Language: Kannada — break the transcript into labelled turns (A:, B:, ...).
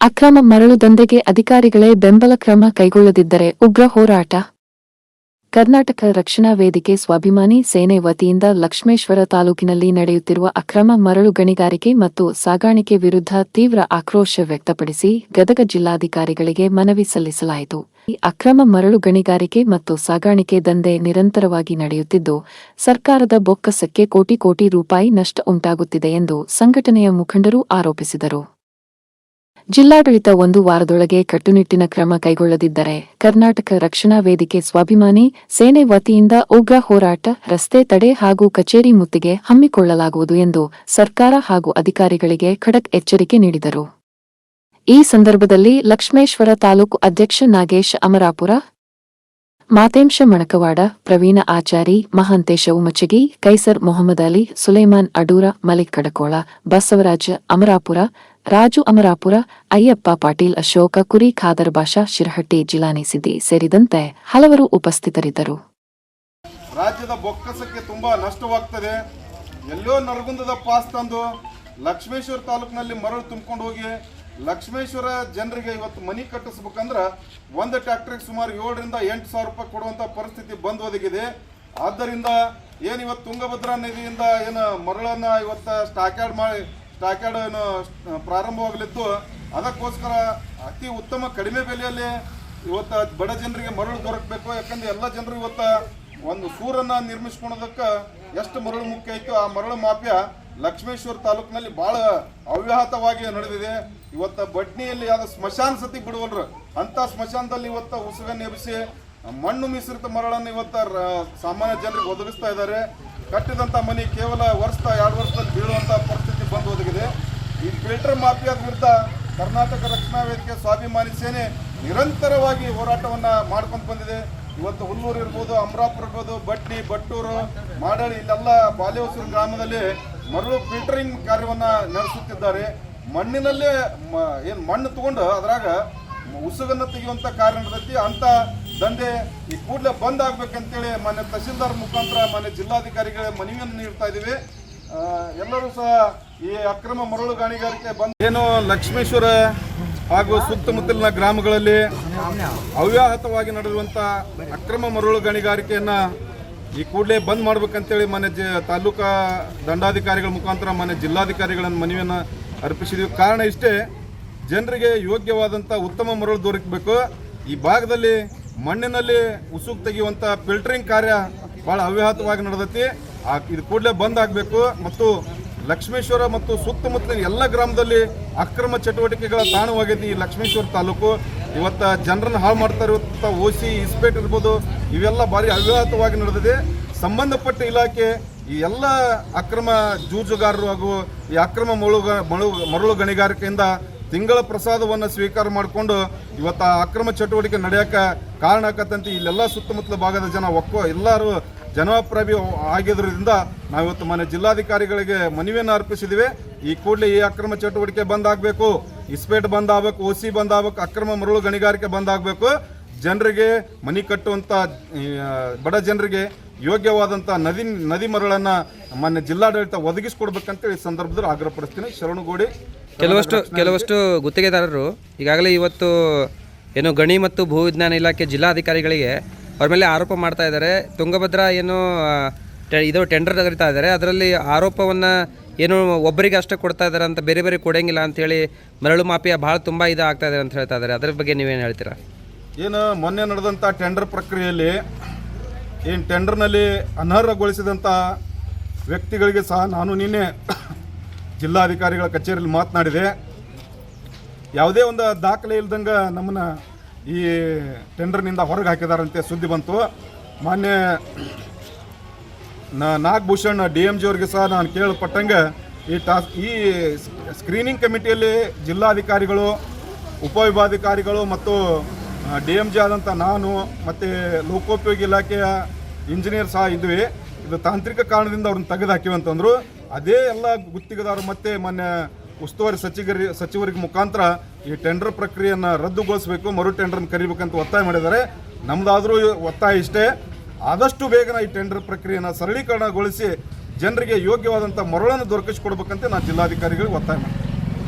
A: ಅಕ್ರಮ ಮರಳು ದಂಧೆಗೆ ಅಧಿಕಾರಿಗಳೇ ಬೆಂಬಲ ಕ್ರಮ ಕೈಗೊಳ್ಳದಿದ್ದರೆ ಉಗ್ರ ಹೋರಾಟ. ಕರ್ನಾಟಕ ರಕ್ಷಣಾ ವೇದಿಕೆ ಸ್ವಾಭಿಮಾನಿ ಸೇನೆ ವತಿಯಿಂದ ಲಕ್ಷ್ಮೇಶ್ವರ ತಾಲೂಕಿನಲ್ಲಿ ನಡೆಯುತ್ತಿರುವ ಅಕ್ರಮ ಮರಳು ಗಣಿಗಾರಿಕೆ ಮತ್ತು ಸಾಗಾಣಿಕೆ ವಿರುದ್ಧ ತೀವ್ರ ಆಕ್ರೋಶ ವ್ಯಕ್ತಪಡಿಸಿ ಗದಗ ಜಿಲ್ಲಾಧಿಕಾರಿಗಳಿಗೆ ಮನವಿ ಸಲ್ಲಿಸಲಾಯಿತು. ಈ ಅಕ್ರಮ ಮರಳು ಗಣಿಗಾರಿಕೆ ಮತ್ತು ಸಾಗಾಣಿಕೆ ದಂಧೆ ನಿರಂತರವಾಗಿ ನಡೆಯುತ್ತಿದ್ದು, ಸರ್ಕಾರದ ಬೊಕ್ಕಸಕ್ಕೆ ಕೋಟಿ ರೂಪಾಯಿ ನಷ್ಟ ಉಂಟಾಗುತ್ತಿದೆ ಎಂದು ಸಂಘಟನೆಯ ಮುಖಂಡರು ಆರೋಪಿಸಿದರು. ಜಿಲ್ಲಾಡಳಿತ 1 ವಾರದೊಳಗೆ ಕಟ್ಟುನಿಟ್ಟಿನ ಕ್ರಮ ಕೈಗೊಳ್ಳದಿದ್ದರೆ ಕರ್ನಾಟಕ ರಕ್ಷಣಾ ವೇದಿಕೆ ಸ್ವಾಭಿಮಾನಿ ಸೇನೆ ವತಿಯಿಂದ ಉಗ್ರ ಹೋರಾಟ, ರಸ್ತೆ ತಡೆ ಹಾಗೂ ಕಚೇರಿ ಮುತ್ತಿಗೆ ಹಮ್ಮಿಕೊಳ್ಳಲಾಗುವುದು ಎಂದು ಸರ್ಕಾರ ಹಾಗೂ ಅಧಿಕಾರಿಗಳಿಗೆ ಖಡಕ್ ಎಚ್ಚರಿಕೆ ನೀಡಿದರು. ಈ ಸಂದರ್ಭದಲ್ಲಿ ಲಕ್ಷ್ಮೇಶ್ವರ ತಾಲೂಕು ಅಧ್ಯಕ್ಷ ನಾಗೇಶ್ ಅಮರಾಪುರ, ಮಾತೇಂಶ ಮಣಕವಾಡ, ಪ್ರವೀಣ ಆಚಾರಿ, ಮಹಾಂತೇಶ ಉಮಚಗಿ, ಕೈಸರ್ ಮೊಹಮ್ಮದ್ ಅಲಿ, ಸುಲೇಮಾನ್ ಅಡೂರ, ಮಲಿಕ್ ಕಡಕೋಳ, ಬಸವರಾಜ ಅಮರಾಪುರ, ರಾಜು ಅಮರಾಪುರ, ಅಯ್ಯಪ್ಪ ಪಾಟೀಲ್, ಅಶೋಕ ಕುರಿ, ಖಾದರ್ ಬಾಷಾ, ಶಿರಹಟ್ಟಿ, ಜಿಲಾನಿ ಸಿದ್ದಿ ಸೇರಿದಂತೆ ಹಲವರು ಉಪಸ್ಥಿತರಿದ್ದರು.
B: ರಾಜ್ಯದ ಬೊಕ್ಕಸಕ್ಕೆ ತುಂಬಾ ನಷ್ಟವಾಗ್ತದೆ. ಎಲ್ಲೋ ನರಗುಂದದ ಪಾಸ್ ತಂದು ಲಕ್ಷ್ಮೇಶ್ವರ ತಾಲೂಕಿನಲ್ಲಿ ಮರಳು ತುಂಬಿಕೊಂಡು ಹೋಗಿ ಲಕ್ಷ್ಮೇಶ್ವರ ಜನರಿಗೆ ಇವತ್ತು ಮನಿ ಕಟ್ಟಿಸ್ಬೇಕಂದ್ರೆ ಒಂದು ಟ್ರ್ಯಾಕ್ಟರ್ಗೆ ಸುಮಾರು 7 ರಿಂದ 8 ಸಾವಿರ ರೂಪಾಯಿ ಕೊಡುವಂಥ ಪರಿಸ್ಥಿತಿ ಬಂದು ಒದಗಿದೆ. ಆದ್ದರಿಂದ ಏನು ಇವತ್ತು ತುಂಗಭದ್ರಾ ನದಿಯಿಂದ ಏನು ಮರಳನ್ನು ಇವತ್ತು ಸ್ಟಾಕ್ಯಾರ್ಡ್ ಏನು ಪ್ರಾರಂಭವಾಗಲಿದ್ದು, ಅದಕ್ಕೋಸ್ಕರ ಅತಿ ಉತ್ತಮ ಕಡಿಮೆ ಬೆಲೆಯಲ್ಲಿ ಇವತ್ತು ಬಡ ಜನರಿಗೆ ಮರಳು ದೊರಕಬೇಕು. ಯಾಕಂದ್ರೆ ಎಲ್ಲ ಜನರು ಇವತ್ತು ಒಂದು ಸೂರನ್ನು ನಿರ್ಮಿಸ್ಕೊಳೋದಕ್ಕೆ ಎಷ್ಟು ಮರಳು ಮುಖ್ಯ ಆಯಿತು, ಆ ಮರಳು ಮಾಫಿಯಾ ಲಕ್ಷ್ಮೇಶ್ವರ ತಾಲೂಕಿನಲ್ಲಿ ಭಾಳ ಅವ್ಯಾಹತವಾಗಿ ನಡೆದಿದೆ. ಇವತ್ತು ಬಡ್ನಿಯಲ್ಲಿ ಯಾವ್ದು ಸ್ಮಶಾನ ಸತಿ ಬಿಡುವಲ್ರು, ಅಂಥ ಸ್ಮಶಾನದಲ್ಲಿ ಇವತ್ತು ಉಸುಗನ್ನು ಎಬ್ಬಿಸಿ ಮಣ್ಣು ಮಿಶ್ರಿತ ಮರಳನ್ನು ಇವತ್ತು ಸಾಮಾನ್ಯ ಜನರಿಗೆ ಒದಗಿಸ್ತಾ ಇದ್ದಾರೆ. ಕಟ್ಟಿದಂಥ ಮನೆ ಕೇವಲ 2 ವರ್ಷದಲ್ಲಿ ಬೀಳುವಂಥ ಪರಿಸ್ಥಿತಿ ಬಂದು ಒದಗಿದೆ. ಈ ಫಿಲ್ಟರ್ ಮಾಫಿಯಾದ ವಿರುದ್ಧ ಕರ್ನಾಟಕ ರಕ್ಷಣಾ ವೇದಿಕೆ ಸ್ವಾಭಿಮಾನಿ ಸೇನೆ ನಿರಂತರವಾಗಿ ಹೋರಾಟವನ್ನು ಮಾಡ್ಕೊಂಡು ಬಂದಿದೆ. ಇವತ್ತು ಹುಲ್ಲೂರು ಇರ್ಬೋದು, ಅಮರಾಪುರ ಇರ್ಬೋದು, ಬಟ್ನಿ, ಬಟ್ಟೂರು, ಮಾಡಾಳಿ, ಇಲ್ಲೆಲ್ಲ ಬಾಲೆಹೊಸೂರು ಗ್ರಾಮದಲ್ಲಿ ಮರಳು ಫಿಲ್ಟರಿಂಗ್ ಕಾರ್ಯವನ್ನು ನಡೆಸುತ್ತಿದ್ದಾರೆ. ಮಣ್ಣಿನಲ್ಲೇ ಏನು ಮಣ್ಣು ತಗೊಂಡು ಅದರಾಗ ಉಸುಗನ್ನು ತೆಗೆಯುವಂಥ ಕಾರ್ಯ ನಡೆದೈತಿ. ಅಂಥ ದಂಧೆ ಈ ಕೂಡಲೇ ಬಂದ್ ಆಗ್ಬೇಕಂತೇಳಿ ಮಾನ್ಯ ತಹಸೀಲ್ದಾರ್ ಮುಖಾಂತರ ಮಾನ್ಯ ಜಿಲ್ಲಾಧಿಕಾರಿಗಳ ಮನವಿಯನ್ನು ನೀಡ್ತಾ ಇದ್ದೀವಿ. ಎಲ್ಲರೂ ಸಹ ಈ ಅಕ್ರಮ ಮರಳು ಗಣಿಗಾರಿಕೆ ಏನು ಲಕ್ಷ್ಮೇಶ್ವರ ಹಾಗೂ ಸುತ್ತಮುತ್ತಲಿನ ಗ್ರಾಮಗಳಲ್ಲಿ ಅವ್ಯಾಹತವಾಗಿ ನಡೆದಿರುವಂಥ ಅಕ್ರಮ ಮರಳು ಗಣಿಗಾರಿಕೆಯನ್ನು ಈ ಕೂಡಲೇ ಬಂದ್ ಮಾಡ್ಬೇಕಂತೇಳಿ ಮಾನ್ಯ ತಾಲೂಕಾ ದಂಡಾಧಿಕಾರಿಗಳ ಮುಖಾಂತರ ಮಾನ್ಯ ಜಿಲ್ಲಾಧಿಕಾರಿಗಳನ್ನು ಮನವಿಯನ್ನು ಅರ್ಪಿಸಿದ್ದೀವಿ. ಕಾರಣ ಇಷ್ಟೇ, ಜನರಿಗೆ ಯೋಗ್ಯವಾದಂಥ ಉತ್ತಮ ಮರಳು ದೊರಕಬೇಕು. ಈ ಭಾಗದಲ್ಲಿ ಮಣ್ಣಿನಲ್ಲಿ ಉಸುಗು ತೆಗೆಯುವಂಥ ಫಿಲ್ಟರಿಂಗ್ ಕಾರ್ಯ ಭಾಳ ಅವ್ಯಾಹತವಾಗಿ ನಡೆದೈತಿ. ಇದು ಕೂಡಲೇ ಬಂದ್ ಆಗಬೇಕು. ಮತ್ತು ಲಕ್ಷ್ಮೇಶ್ವರ ಮತ್ತು ಸುತ್ತಮುತ್ತಲಿನ ಎಲ್ಲ ಗ್ರಾಮದಲ್ಲಿ ಅಕ್ರಮ ಚಟುವಟಿಕೆಗಳ ತಾಣವಾಗೈತಿ ಈ ಲಕ್ಷ್ಮೇಶ್ವರ ತಾಲೂಕು. ಇವತ್ತು ಜನರನ್ನು ಹಾಳು ಮಾಡ್ತಾ ಇರುವಂಥ ಓಸಿ, ಇಸ್ಪೇಟ್ ಇರ್ಬೋದು, ಇವೆಲ್ಲ ಭಾರಿ ಅವ್ಯಾಹತವಾಗಿ ನಡೆದಿದೆ. ಸಂಬಂಧಪಟ್ಟ ಇಲಾಖೆ ಈ ಎಲ್ಲ ಅಕ್ರಮ ಜೂಜುಗಾರರು ಹಾಗೂ ಈ ಅಕ್ರಮ ಮರಳು ಗಣಿಗಾರಿಕೆಯಿಂದ ತಿಂಗಳ ಪ್ರಸಾದವನ್ನು ಸ್ವೀಕಾರ ಮಾಡಿಕೊಂಡು ಇವತ್ತು ಆ ಅಕ್ರಮ ಚಟುವಟಿಕೆ ನಡೆಯೋಕ್ಕೆ ಕಾರಣ ಆಕತ್ತಂತೆ ಇಲ್ಲೆಲ್ಲ ಸುತ್ತಮುತ್ತಲ ಭಾಗದ ಜನ ಎಲ್ಲರೂ ಜನಾಭಿಪ್ರಾಯ ಆಗಿದ್ದರಿಂದ ನಾವಿವತ್ತು ಮನೆ ಜಿಲ್ಲಾಧಿಕಾರಿಗಳಿಗೆ ಮನವಿಯನ್ನು ಅರ್ಪಿಸಿದ್ದೀವಿ. ಈ ಕೂಡಲೇ ಈ ಅಕ್ರಮ ಚಟುವಟಿಕೆ ಬಂದ್ ಆಗಬೇಕು, ಇಸ್ಪೇಟ್ ಬಂದ್ ಆಗಬೇಕು, ಓಸಿ ಬಂದ್ ಆಗಬೇಕು, ಅಕ್ರಮ ಮರಳು ಗಣಿಗಾರಿಕೆ ಬಂದ್ ಆಗಬೇಕು. ಜನರಿಗೆ ಮನಿ ಕಟ್ಟುವಂಥ ಬಡ ಜನರಿಗೆ ಯೋಗ್ಯವಾದಂಥ ನದಿ ಮರಳನ್ನು ಮಾನ್ಯ ಜಿಲ್ಲಾಡಳಿತ ಒದಗಿಸಿಕೊಡ್ಬೇಕಂತೇಳಿ ಈ ಸಂದರ್ಭದಲ್ಲಿ ಆಗ್ರಹಪಡಿಸ್ತೀನಿ. ಶರಣುಗೌಡಿ.
C: ಕೆಲವಷ್ಟು ಗುತ್ತಿಗೆದಾರರು ಈಗಾಗಲೇ ಇವತ್ತು ಏನು ಗಣಿ ಮತ್ತು ಭೂವಿಜ್ಞಾನ ಇಲಾಖೆ ಜಿಲ್ಲಾಧಿಕಾರಿಗಳಿಗೆ ಅವ್ರ ಮೇಲೆ ಆರೋಪ ಮಾಡ್ತಾ ಇದ್ದಾರೆ. ತುಂಗಭದ್ರಾ ಏನು ಇದು ಟೆಂಡರ್ ಕರೀತಾ ಇದ್ದಾರೆ, ಅದರಲ್ಲಿ ಆರೋಪವನ್ನು ಏನು ಒಬ್ಬರಿಗೆ ಅಷ್ಟೇ ಕೊಡ್ತಾ ಇದ್ದಾರೆ ಅಂತ ಬೇರೆ ಕೊಡೋಂಗಿಲ್ಲ ಅಂಥೇಳಿ ಮರಳು ಮಾಫಿಯಾ ಭಾಳ ತುಂಬ ಆಗ್ತಾ ಇದೆ ಅಂತ ಹೇಳ್ತಾ ಇದ್ದಾರೆ. ಅದ್ರ ಬಗ್ಗೆ ನೀವೇನು ಹೇಳ್ತೀರಾ?
B: ಏನು ಮೊನ್ನೆ ನಡೆದಂಥ ಟೆಂಡರ್ ಪ್ರಕ್ರಿಯೆಯಲ್ಲಿ ಏನು ಟೆಂಡರ್ನಲ್ಲಿ ಅನರ್ಹಗೊಳಿಸಿದಂಥ ವ್ಯಕ್ತಿಗಳಿಗೆ ಸಹ ನಾನು ನಿನ್ನೆ ಜಿಲ್ಲಾಧಿಕಾರಿಗಳ ಕಚೇರಿಯಲ್ಲಿ ಮಾತನಾಡಿದೆ. ಯಾವುದೇ ಒಂದು ದಾಖಲೆ ಇಲ್ದಂಗೆ ನಮ್ಮನ್ನು ಈ ಟೆಂಡರ್ನಿಂದ ಹೊರಗೆ ಹಾಕಿದಾರಂತೆ ಸುದ್ದಿ ಬಂತು. ಮಾನ್ಯ ನಾಗಭೂಷಣ್ DMG ಅವ್ರಿಗೆ ಸಹ ನಾನು ಕೇಳಲ್ಪಟ್ಟಂಗೆ ಈ ಸ್ಕ್ರೀನಿಂಗ್ ಕಮಿಟಿಯಲ್ಲಿ ಜಿಲ್ಲಾಧಿಕಾರಿಗಳು, ಉಪವಿಭಾಗಾಧಿಕಾರಿಗಳು ಮತ್ತು DMG ಆದಂಥ ನಾನು ಮತ್ತು ಲೋಕೋಪಯೋಗಿ ಇಲಾಖೆಯ ಇಂಜಿನಿಯರ್ ಸಹ ಇದ್ವಿ. ಇದು ತಾಂತ್ರಿಕ ಕಾರಣದಿಂದ ಅವ್ರನ್ನ ತೆಗೆದು ಹಾಕಿವಂತಂದರು. ಅದೇ ಎಲ್ಲ ಗುತ್ತಿಗೆದಾರರು ಮತ್ತು ಮಾನ್ಯ ಉಸ್ತುವಾರಿ ಸಚಿವರಿಗೆ ಮುಖಾಂತರ ಈ ಟೆಂಡರ್ ಪ್ರಕ್ರಿಯೆಯನ್ನು ರದ್ದುಗೊಳಿಸಬೇಕು, ಮರು ಟೆಂಡರ್ನ ಕರಿಬೇಕಂತ ಒತ್ತಾಯ ಮಾಡಿದ್ದಾರೆ. ನಮ್ಮದಾದರೂ ಒತ್ತಾಯ ಇಷ್ಟೇ, ಆದಷ್ಟು ಬೇಗನೆ ಈ ಟೆಂಡರ್ ಪ್ರಕ್ರಿಯೆಯನ್ನು ಸರಳೀಕರಣಗೊಳಿಸಿ ಜನರಿಗೆ ಯೋಗ್ಯವಾದಂಥ ಮರಳನ್ನು ದೊರಕಿಸಿಕೊಡ್ಬೇಕಂತ ನಾನು ಜಿಲ್ಲಾಧಿಕಾರಿಗಳಿಗೆ ಒತ್ತಾಯ ಮಾಡ್ತೀನಿ.